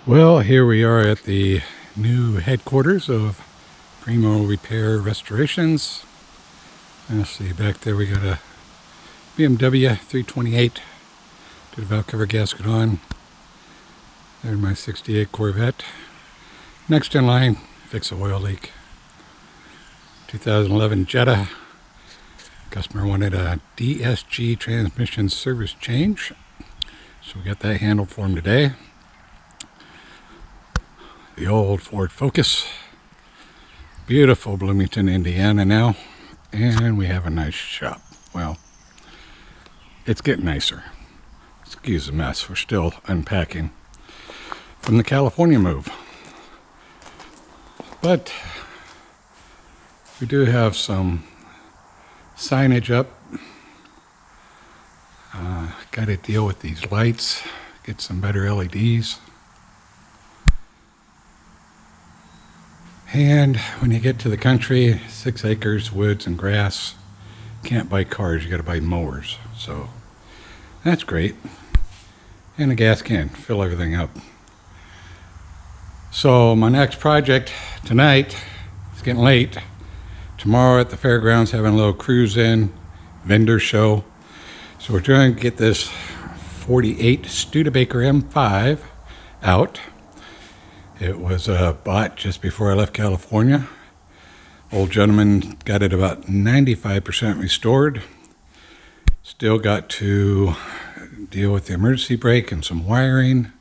Well, here we are at the new headquarters of Primo Repair Restorations. Let's see, back there we got a BMW 328. Did a valve cover gasket on. There's my 68 Corvette. Next in line, fix a oil leak. 2011 Jetta. Customer wanted a DSG transmission service change, so we got that handled for him today. The old Ford Focus. Beautiful Bloomington, Indiana now. And we have a nice shop. Well, it's getting nicer. Excuse the mess. We're still unpacking from the California move. But we do have some signage up. Got to deal with these lights. Get some better LEDs. And when you get to the country, 6 acres, woods and grass, can't buy cars, you got to buy mowers. So that's great. And a gas can, fill everything up. So my next project tonight, it's getting late. Tomorrow at the fairgrounds, having a little cruise in, vendor show. So we're trying to get this 48 Studebaker M5 out. It was bought just before I left California. Old gentleman got it about 95% restored. Still got to deal with the emergency brake and some wiring.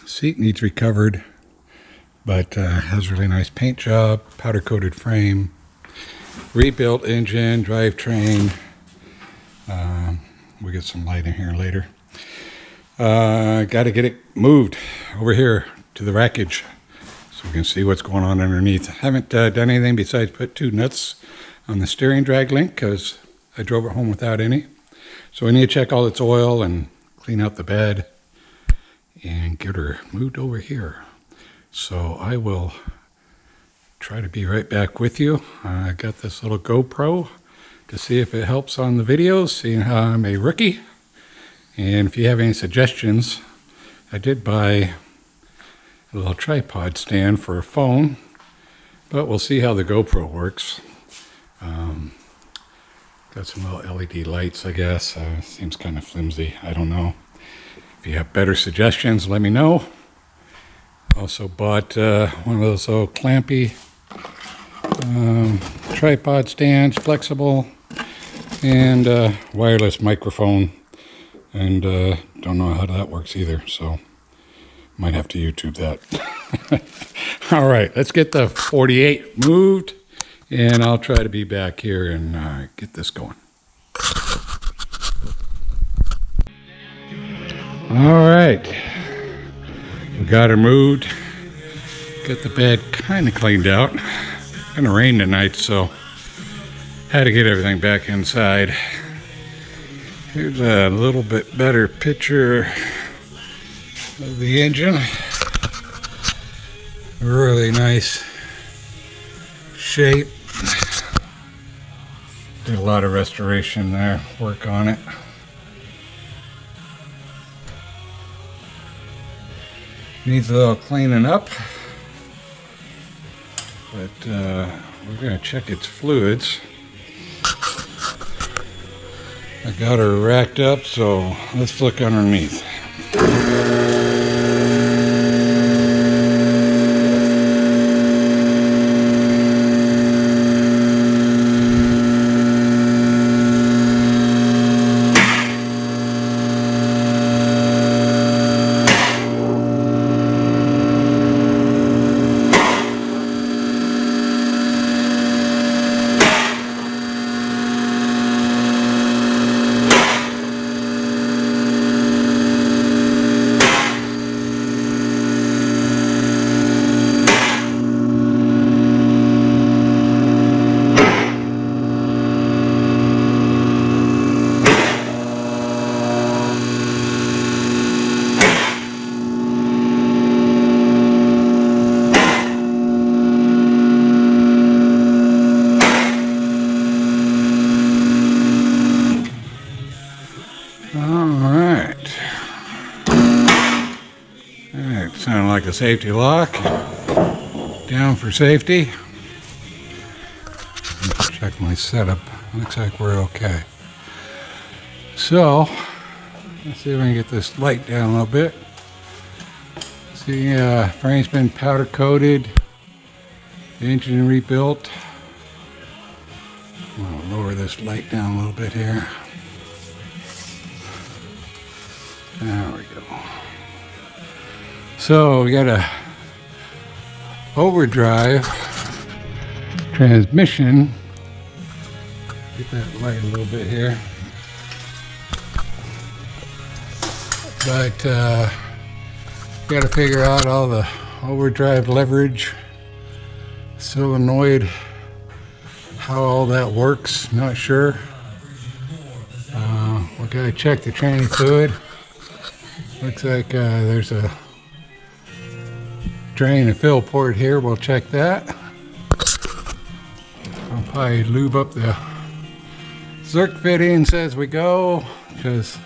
Seat needs recovered, but has a really nice paint job, powder coated frame, rebuilt engine, drivetrain. We'll get some light in here later. Got to get it moved over here to the wreckage so we can see what's going on underneath. Haven't done anything besides put 2 nuts on the steering drag link because I drove it home without any. So we need to check all its oil and clean out the bed and get her moved over here. So I will try to be right back with you. I got this little GoPro to see if it helps on the videos, seeing how I'm a rookie. And if you have any suggestions, I did buy a little tripod stand for a phone, but we'll see how the GoPro works. Got some little LED lights, I guess. Seems kind of flimsy. I don't know. If you have better suggestions, let me know. Also bought one of those little clampy tripod stands, flexible, and wireless microphone. And don't know how that works either, so might have to YouTube that. All right, let's get the 48 moved, and I'll try to be back here and get this going. All right, we got her moved. Got the bed kind of cleaned out. It's gonna rain tonight, so had to get everything back inside. Here's a little bit better picture of the engine. Really nice shape. Did a lot of restoration there, work on it. Needs a little cleaning up, but we're going to check its fluids. I got her racked up, so let's look underneath. the safety lock down for safety. Check my setup. Looks like we're okay. So, let's see if we can get this light down a little bit. See, frame's been powder coated, the engine rebuilt. I'm gonna lower this light down a little bit here. There we go. So we got a overdrive transmission. Get that light a little bit here. But got to figure out all the overdrive leverage, solenoid, how all that works. Not sure. We got to check the tranny fluid. Looks like there's a drain and fill port here. We'll check that. I'll probably lube up the Zerk fittings as we go, because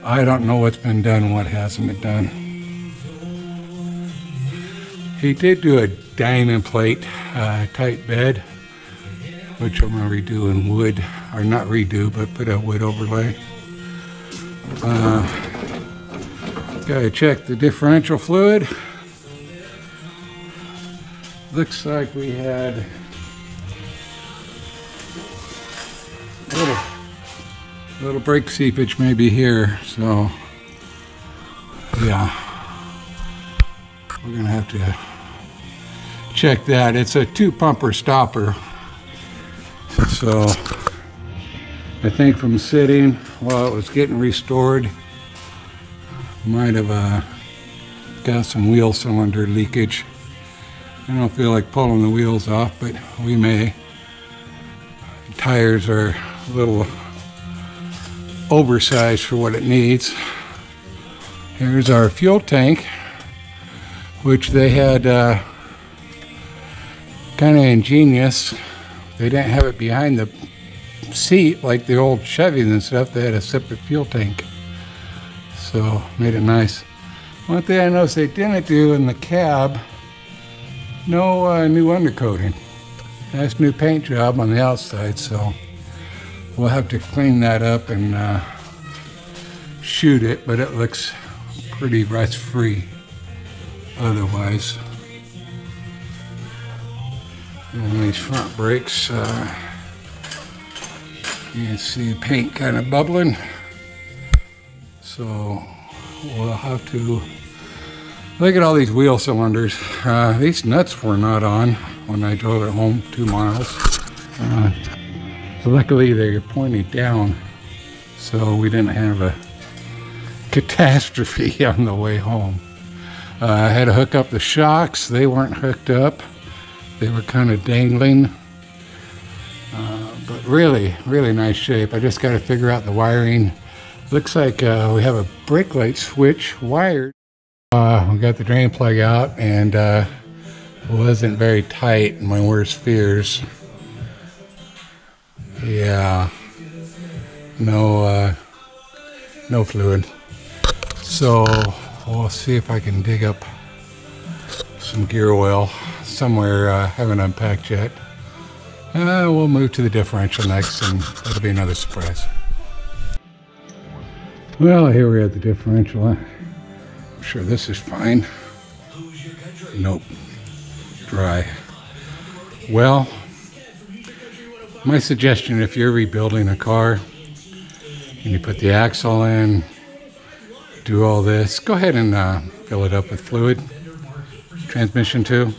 I don't know what's been done and what hasn't been done. He did do a diamond plate type bed, which I'm going to redo in wood, or not redo, but put a wood overlay. Gotta check the differential fluid. Looks like we had a little brake seepage maybe here, so yeah, we're gonna have to check that. It's a 2-pumper stopper, so I think from sitting while it was getting restored, might have got some wheel cylinder leakage. I don't feel like pulling the wheels off, but we may. The tires are a little oversized for what it needs. Here's our fuel tank, which they had kind of ingenious. They didn't have it behind the seat like the old Chevys and stuff. They had a separate fuel tank, so made it nice. One thing I noticed they didn't do in the cab, no new undercoating. Nice new paint job on the outside, so we'll have to clean that up and shoot it, but it looks pretty rust-free otherwise. And these front brakes, you can see the paint kind of bubbling. So we'll have to look at all these wheel cylinders. These nuts were not on when I drove it home 2 miles. Luckily they're pointed down, so we didn't have a catastrophe on the way home. I had to hook up the shocks. They weren't hooked up. They were kind of dangling. But really, really nice shape. I just got to figure out the wiring. Looks like we have a brake light switch wired. We got the drain plug out, and it wasn't very tight. My worst fears. Yeah, no fluid. So we'll see if I can dig up some gear oil somewhere. Haven't unpacked yet. We'll move to the differential next, and that'll be another surprise. Well, here we're at the differential. I'm sure this is fine. Nope. Dry. Well, my suggestion, if you're rebuilding a car and you put the axle in, do all this, go ahead and fill it up with fluid. Transmission too.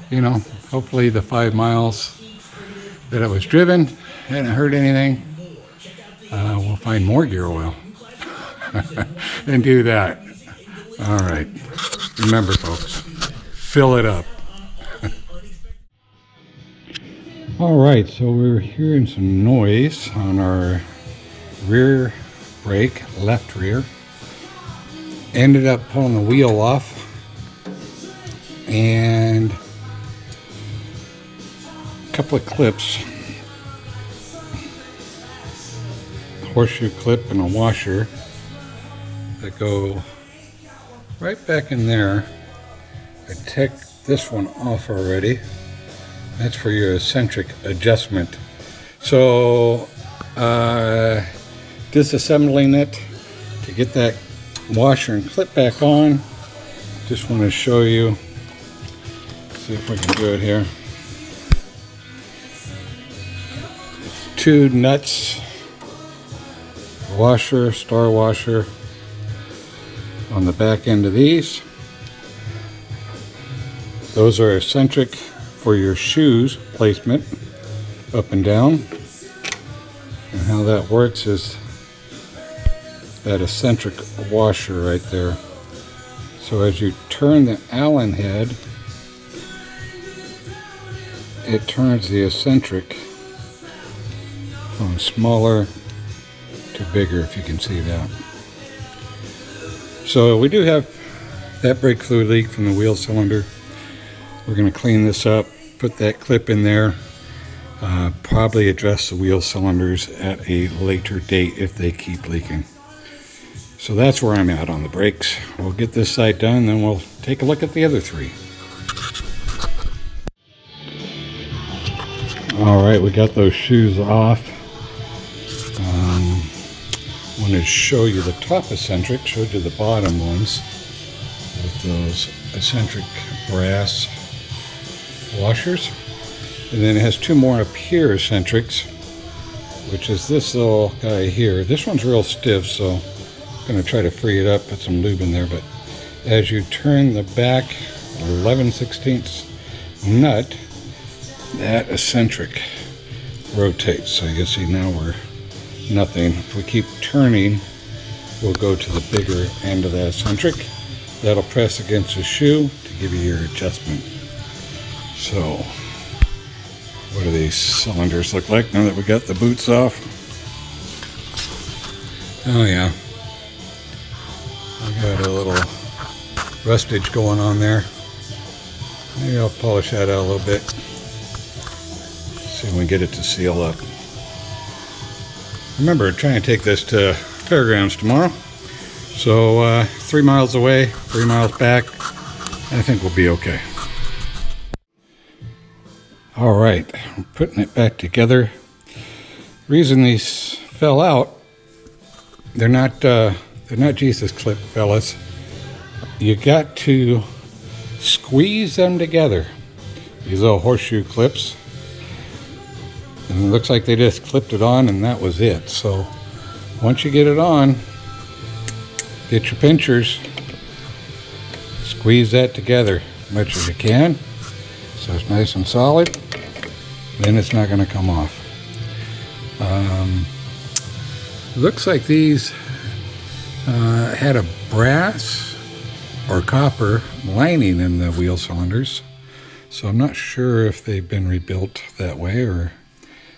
You know, hopefully the 5 miles that it was driven hadn't hurt anything. We'll find more gear oil and do that. All right. Remember, folks, fill it up. All right, so we're hearing some noise on our rear brake, left rear. Ended up pulling the wheel off, and a couple of clips, a horseshoe clip and a washer that go right back in there. I took this one off already. That's for your eccentric adjustment. So disassembling it to get that washer and clip back on. Just want to show you. See if we can do it here. It's 2 nuts, washer, star washer on the back end of these. Those are eccentric for your shoes placement, up and down. And how that works is that eccentric washer right there. So as you turn the Allen head, it turns the eccentric from smaller to bigger, if you can see that. So we do have that brake fluid leak from the wheel cylinder. We're going to clean this up, put that clip in there, probably address the wheel cylinders at a later date if they keep leaking. So that's where I'm at on the brakes. We'll get this side done, then we'll take a look at the other 3. All right, we got those shoes off. I wanted to show you the top eccentric, showed you the bottom ones with those eccentric brass washers. And then it has 2 more up here eccentrics, which is this little guy here. This one's real stiff, so I'm going to try to free it up, put some lube in there. But as you turn the back 11/16 nut, that eccentric rotates. So you can see now we're nothing. If we keep turning, we'll go to the bigger end of that eccentric. That'll press against the shoe to give you your adjustment. So what do these cylinders look like now that we got the boots off? Oh yeah, I got a little rustage going on there. Maybe I'll polish that out a little bit. See if we can get it to seal up. Remember, trying to take this to Fairgrounds tomorrow. So 3 miles away, 3 miles back. I think we'll be okay. All right, I'm putting it back together. Reason these fell out, they're not Jesus clip, fellas. You got to squeeze them together. These little horseshoe clips. And it looks like they just clipped it on and that was it. So once you get it on, get your pinchers, squeeze that together as much as you can so it's nice and solid. Then it's not going to come off. Looks like these had a brass or copper lining in the wheel cylinders. So I'm not sure if they've been rebuilt that way, or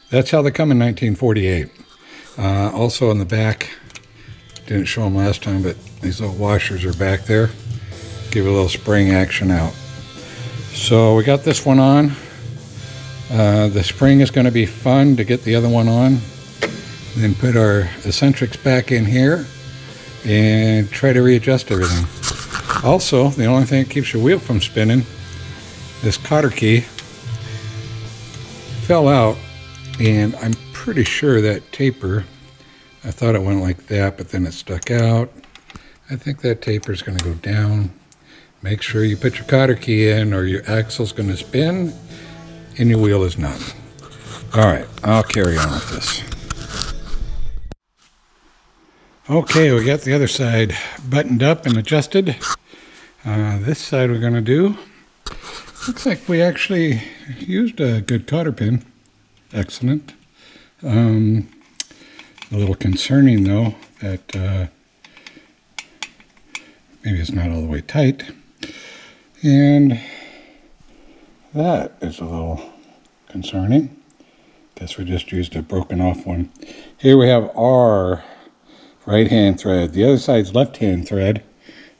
that's how they come in 1948. Also on the back, didn't show them last time, but these little washers are back there. Give it a little spring action out. So we got this one on. The spring is going to be fun to get the other one on. Then put our eccentrics back in here and try to readjust everything. Also, the only thing that keeps your wheel from spinning, this cotter key fell out, and I'm pretty sure that taper, I thought it went like that, but then it stuck out. I think that taper is going to go down. Make sure you put your cotter key in or your axle's going to spin and your wheel is not. All right, I'll carry on with this. Okay, we got the other side buttoned up and adjusted. This side we're going to do. Looks like we actually used a good cotter pin. Excellent. A little concerning though that maybe it's not all the way tight. And that is a little concerning. Guess we just used a broken off one. Here we have our right hand thread. The other side's left hand thread.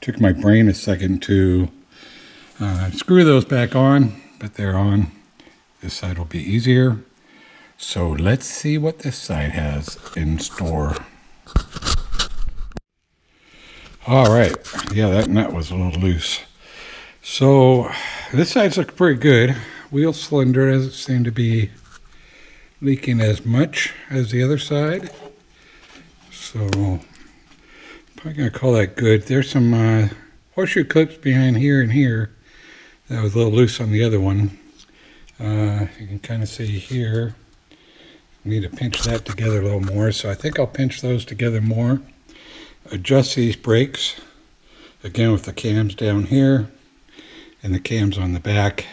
Took my brain a second to screw those back on, but they're on. This side will be easier. So let's see what this side has in store. All right, yeah, that nut was a little loose. So this side's looking pretty good. Wheel cylinder doesn't seem to be leaking as much as the other side. So probably gonna call that good. There's some horseshoe clips behind here and here. That was a little loose on the other one. You can kind of see here. Need to pinch that together a little more. So I think I'll pinch those together more. Adjust these brakes. Again with the cams down here. And the cams on the back.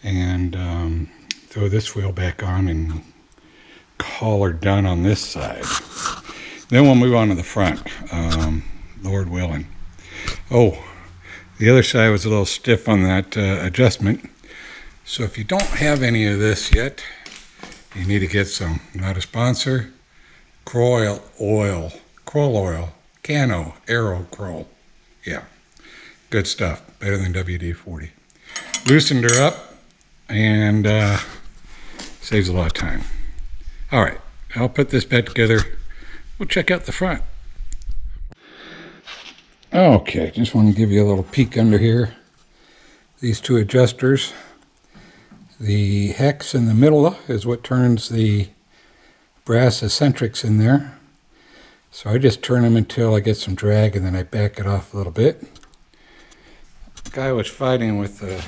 And throw this wheel back on and call her done on this side. Then we'll move on to the front. Lord willing. Oh, the other side was a little stiff on that adjustment. So if you don't have any of this yet, you need to get some. Not a sponsor. Kroll oil. Cano, Aero Kroll. Yeah, good stuff. Better than WD-40. Loosened her up and saves a lot of time. All right, I'll put this back together. We'll check out the front. Okay, just want to give you a little peek under here. These two adjusters. The hex in the middle is what turns the brass eccentrics in there. So I just turn them until I get some drag and then I back it off a little bit. The guy was fighting with a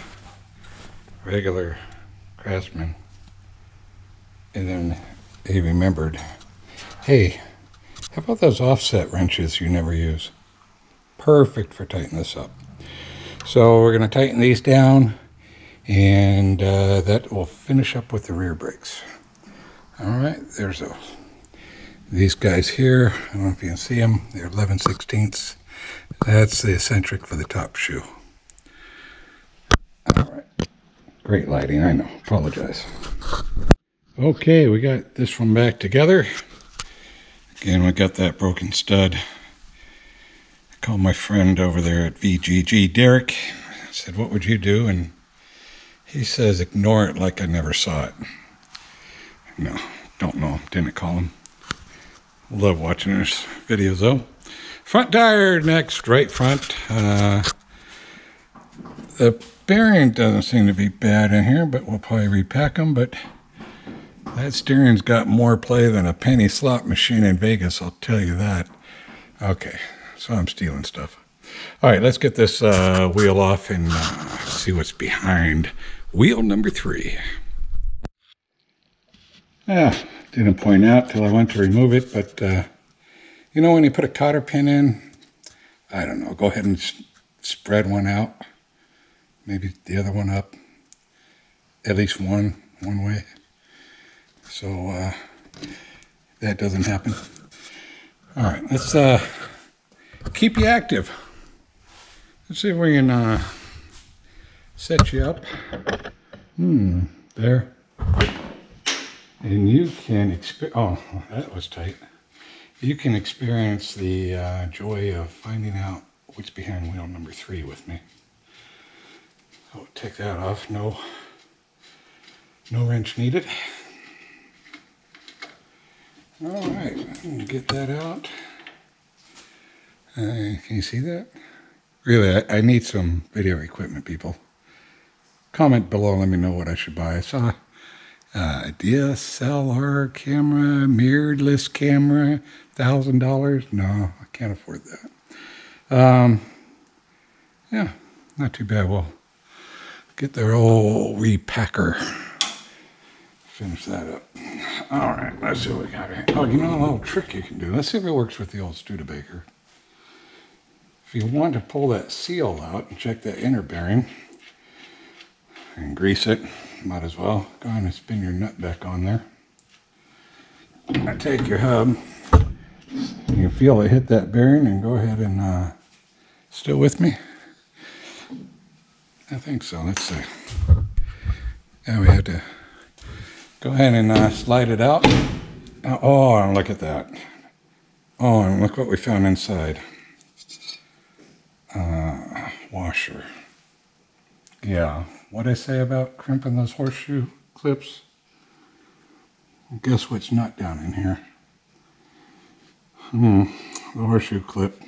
regular Craftsman and then he remembered, hey, how about those offset wrenches you never use? Perfect for tightening this up. So we're going to tighten these down and that will finish up with the rear brakes. All right, there's these guys here. I don't know if you can see them. They're 11/16. That's the eccentric for the top shoe. All right, great lighting, I know, apologize. Okay, we got this one back together. Again, we got that broken stud. I called my friend over there at VGG, Derek. I said, what would you do? And he says, ignore it like I never saw it. No, don't know him, didn't call him. Love watching his videos though. Front tire next, right front. The bearing doesn't seem to be bad in here, but we'll probably repack them. But that steering's got more play than a penny slot machine in Vegas, I'll tell you that. Okay, so I'm stealing stuff. All right, let's get this wheel off and see what's behind wheel number 3. Didn't point out till I went to remove it, but you know when you put a cotter pin in, I don't know, go ahead and spread one out, maybe the other one up, at least one way, so that doesn't happen. All right, let's keep you active. Let's see if we can set you up. There. And you can experience, oh, that was tight. You can experience the joy of finding out what's behind wheel number 3 with me. So take that off, no wrench needed. All right, get that out. Can you see that? Really, I need some video equipment, people. Comment below, let me know what I should buy. I saw DSLR camera, mirrorless camera, $1,000. No, I can't afford that. Yeah, not too bad. We'll get their old repacker. Finish that up. All right, let's see what we got here. Oh, you know a little trick you can do. Let's see if it works with the old Studebaker. If you want to pull that seal out and check that inner bearing and grease it, might as well go ahead and spin your nut back on there. Now take your hub. You can feel it hit that bearing and go ahead and still with me? I think so. Let's see. Now we have to go ahead and slide it out. Oh, look at that. Oh, and look what we found inside. Washer. Yeah, what'd I say about crimping those horseshoe clips? Guess what's not down in here? The horseshoe clip.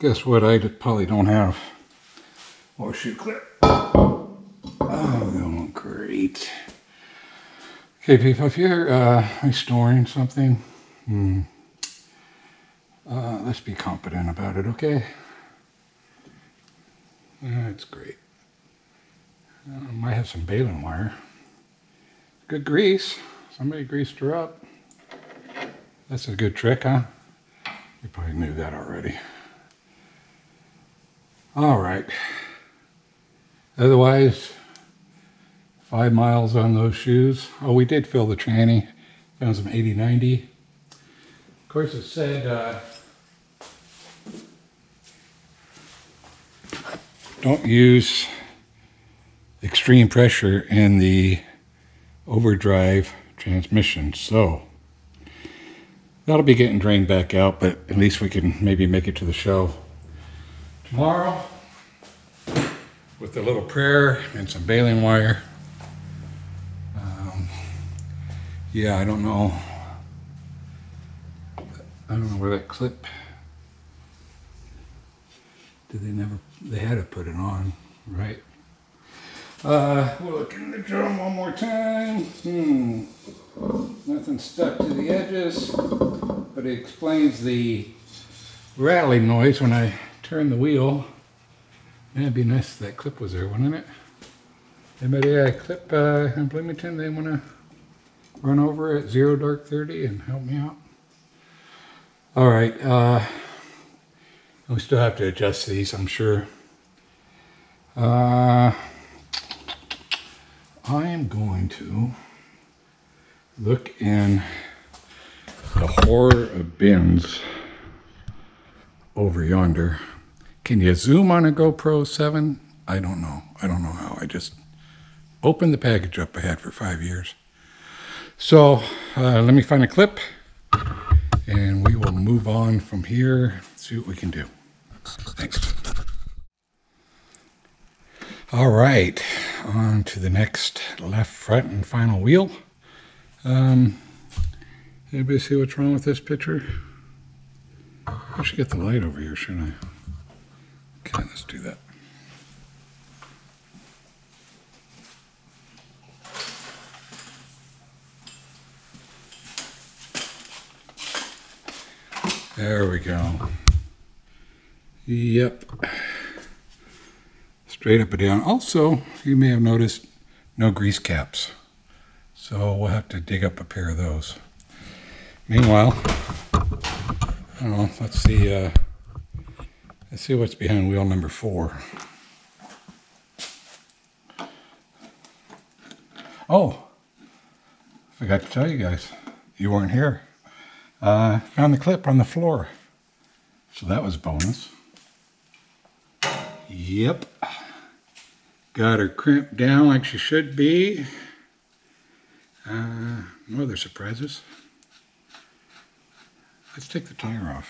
Guess what I probably don't have? horseshoe clip. Oh, going great. Okay, people, if you're restoring something, let's be competent about it, okay? That's great. Might have some baling wire. Good grease. Somebody greased her up. That's a good trick, huh? You probably knew that already. All right. Otherwise, 5 miles on those shoes. Oh, we did fill the tranny. Found some 80-90. Of course, it said don't use extreme pressure in the overdrive transmission. So that'll be getting drained back out, but at least we can maybe make it to the show tomorrow with a little prayer and some baling wire. Yeah, I don't know where that clip, they had to put it on, right? We'll look in the drum one more time. Nothing stuck to the edges, but it explains the rattling noise when I turn the wheel. Man, it'd be nice if that clip was there, wouldn't it? Anybody got a clip in Bloomington they want to run over at 0 dark 30 and help me out? All right, we still have to adjust these, I'm sure. I am going to look in the horror of bins over yonder. Can you zoom on a GoPro 7? I don't know. I don't know how. I just opened the package up I had for 5 years. So let me find a clip and we will move on from here, see what we can do. Thanks. All right, on to the next left front and final wheel. Anybody see what's wrong with this picture? I should get the light over here, shouldn't I? Okay, let's do that. There we go. Yep. Straight up and down. Also, you may have noticed no grease caps. So we'll have to dig up a pair of those. Meanwhile, let's see what's behind wheel number 4. Oh, forgot to tell you guys, you weren't here. Found the clip on the floor. So that was a bonus. Yep. Got her crimped down like she should be. No other surprises. Let's take the tire off.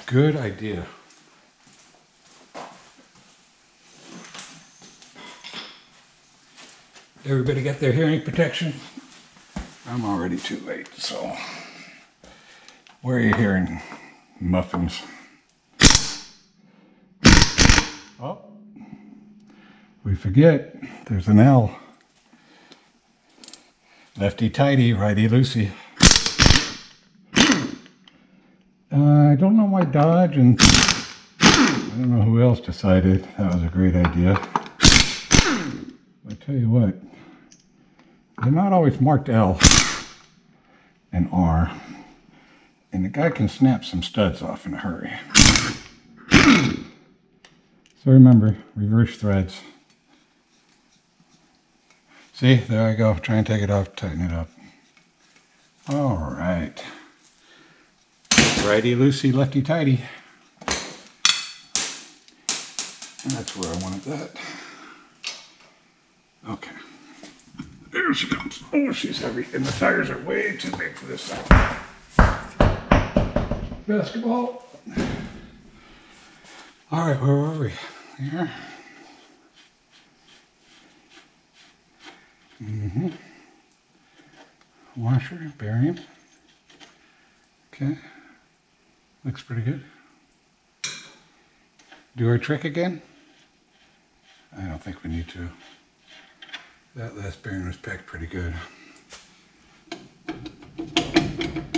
Good idea. Everybody got their hearing protection? I'm already too late, so where are you hearing muffins? Oh, we forget, there's an L. Lefty tighty, righty loosey. I don't know why Dodge and I don't know who else decided that was a great idea. I tell you what, they're not always marked L and R, and the guy can snap some studs off in a hurry. So remember, reverse threads. See, there I go. Try and take it off, tighten it up. All right. Righty loosey, lefty tighty. And that's where I wanted that. Okay. There she comes. Oh, she's heavy, and the tires are way too big for this side. Basketball. All right, where were we? Here. Washer, bearing. Okay. Looks pretty good. do our trick again? I don't think we need to. That last bearing was packed pretty good.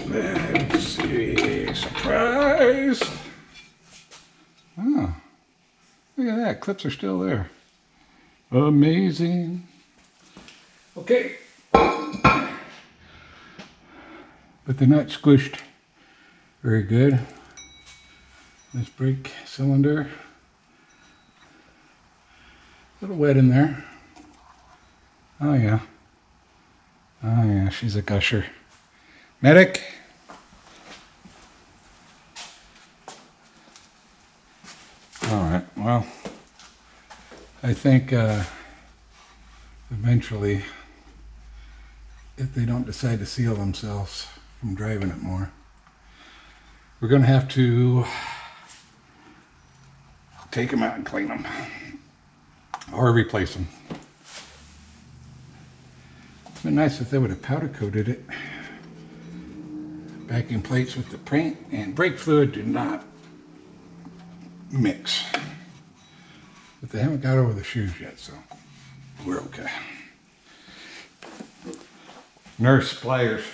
Let's see. Surprise! Oh, look at that. Clips are still there. Amazing. Okay. But they're not squished very good. This brake cylinder. A little wet in there. Oh yeah. Oh yeah, she's a gusher. Medic! Alright, well, I think eventually, if they don't decide to seal themselves from driving it more, we're going to have to take them out and clean them, or replace them. It'd been nice if they would have powder coated it. Backing plates with the paint and brake fluid do not mix. But they haven't got over the shoes yet, so we're okay. Nurse pliers.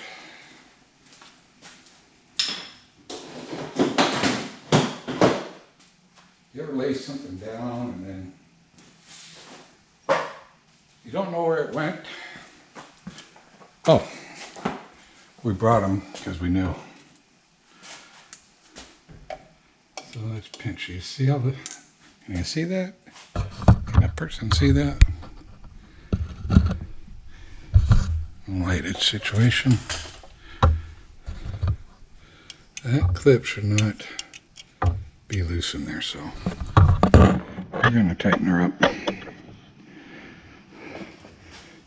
You ever lay something down and then you don't know where it went? Oh, we brought them because we knew. So let's pinch. You see how the, can you see that? Can that person see that? Lighted situation. That clip should not be loose in there, so we're going to tighten her up.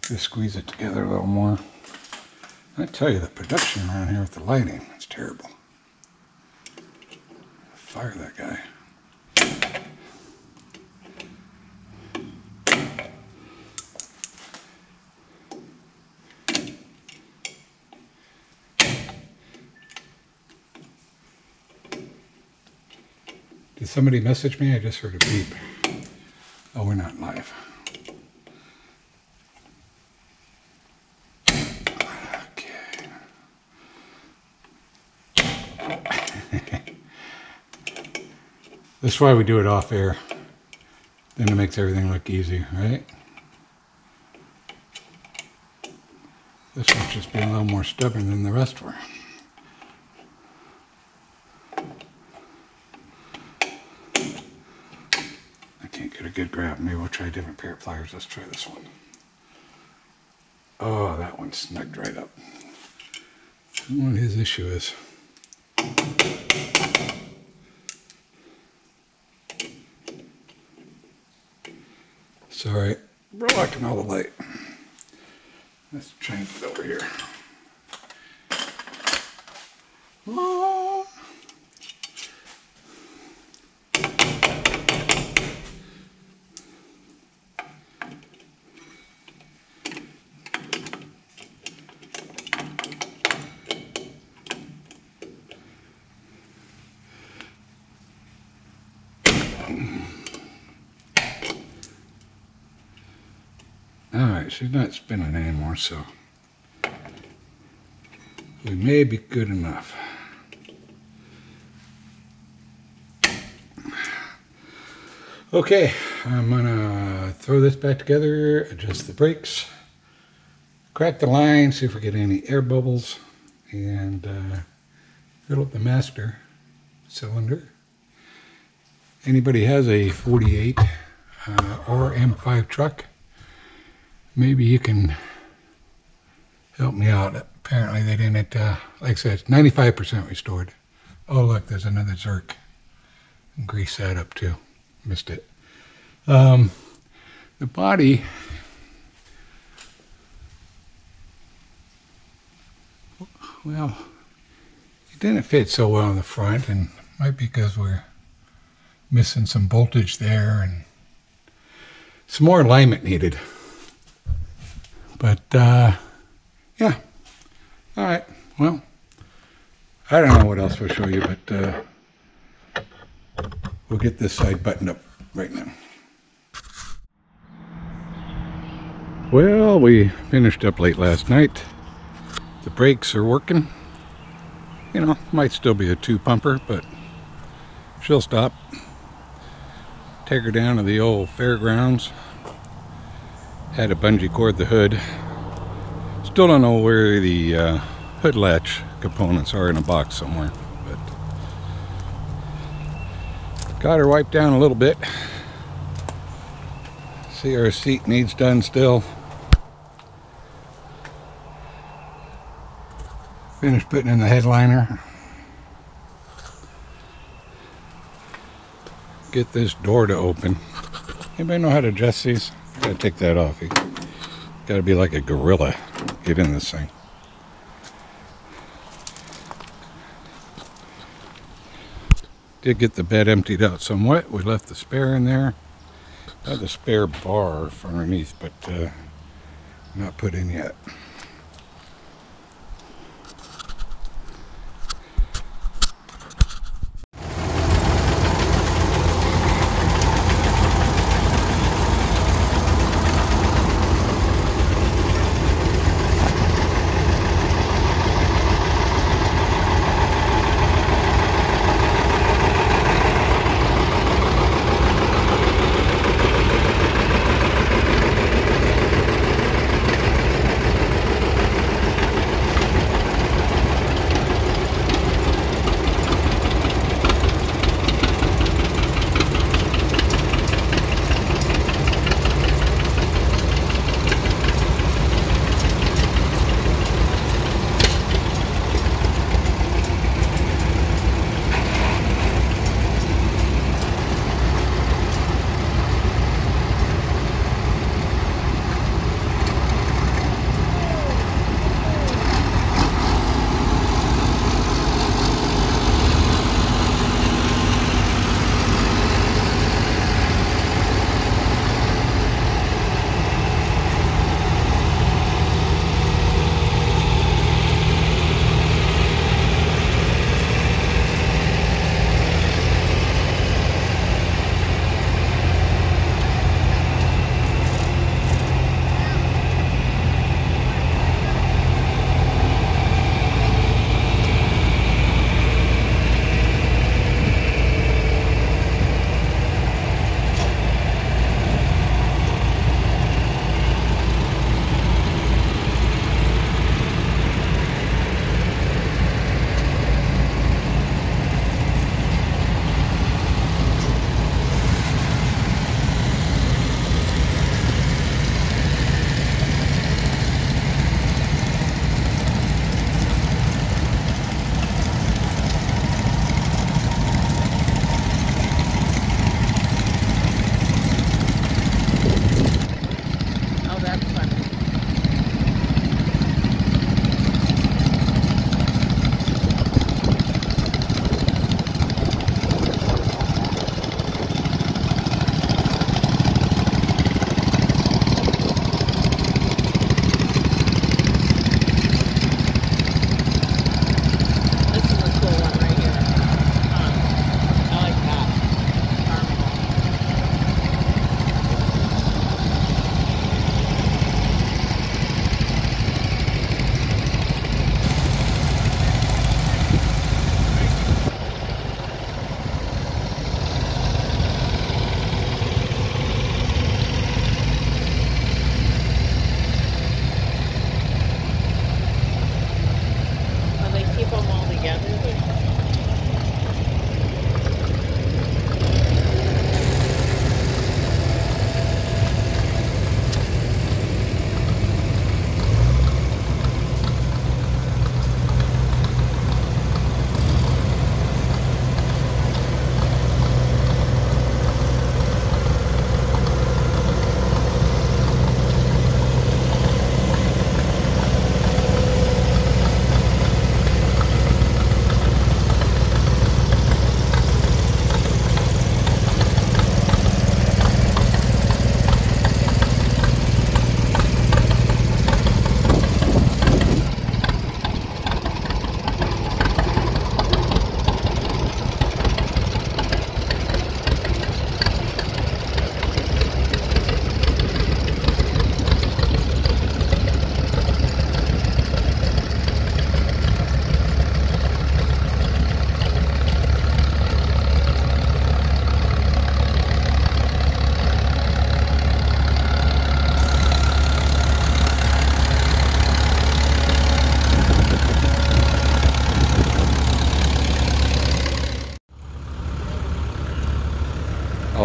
Just squeeze it together a little more. I tell you, the production around here with the lighting, it's terrible. Fire that guy. Did somebody message me? I just heard a beep. Oh, we're not live. Okay. This is why we do it off air. Then it makes everything look easy, right? This one's just being a little more stubborn than the rest were. Get a good grab. Maybe we'll try a different pair of pliers. Let's try this one. Oh, that one snugged right up. I don't know what his issue is. Sorry, blocking all the light. Let's change it over here. Oh. Alright, she's not spinning anymore, so we may be good enough. Okay, I'm gonna throw this back together, adjust the brakes, crack the line, see if we get any air bubbles, and fill up the master cylinder. Anybody has a 48 or M5 truck, maybe you can help me out. Apparently they didn't, like I said, it's 95% restored. Oh look, there's another Zerk. Grease that up too. Missed it. The body, well, it didn't fit so well in the front, and might be because we're missing some voltage there and some more alignment needed. But yeah, all right, well, I don't know what else we'll show you, but We'll get this side buttoned up right now. Well, we finished up late last night. The brakes are working. You know, might still be a 2-pumper, but she'll stop. Take her down to the old fairgrounds. Had to bungee cord the hood. Still don't know where the hood latch components are in a box somewhere, but got her wiped down a little bit. See, our seat needs done still. Finished putting in the headliner. Get this door to open. Anybody know how to adjust these? I gotta take that off. You gotta be like a gorilla. Get in this thing. Did get the bed emptied out somewhat. We left the spare in there. Got the spare bar for underneath, but not put in yet.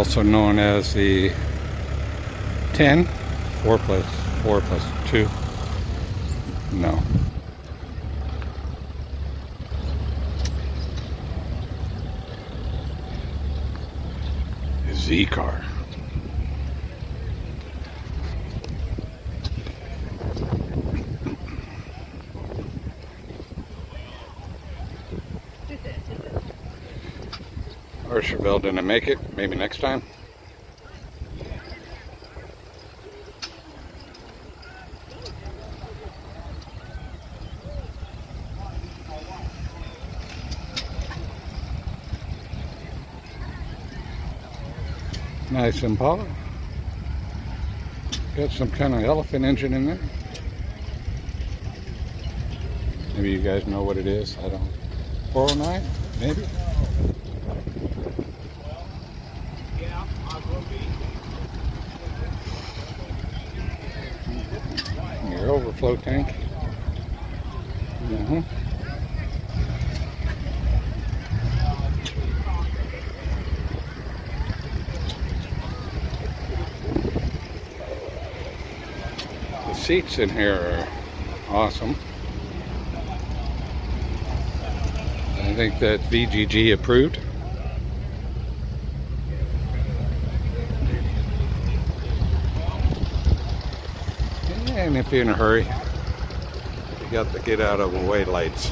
also known as the 10, 4 plus 2. No. Z car. Or Chevelle didn't make it. Maybe next time. Nice Impala. Got some kind of elephant engine in there. Maybe you guys know what it is. I don't. 409? Maybe? Your overflow tank. The seats in here are awesome. I think that VGG approved. And if you're in a hurry, you got the get out of the way lights.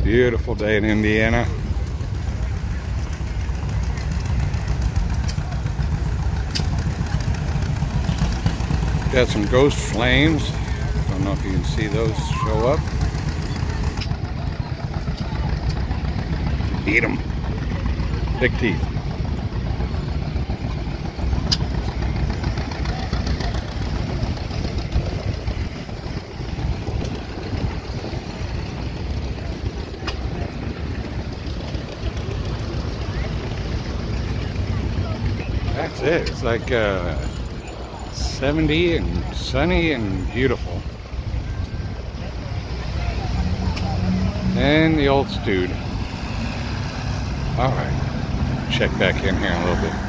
Beautiful day in Indiana. Got some ghost flames. Don't know if you can see those show up. Eat them. Big teeth. That's it. It's like 70 and sunny and beautiful. And the old Stude. Alright, check back in here in a little bit.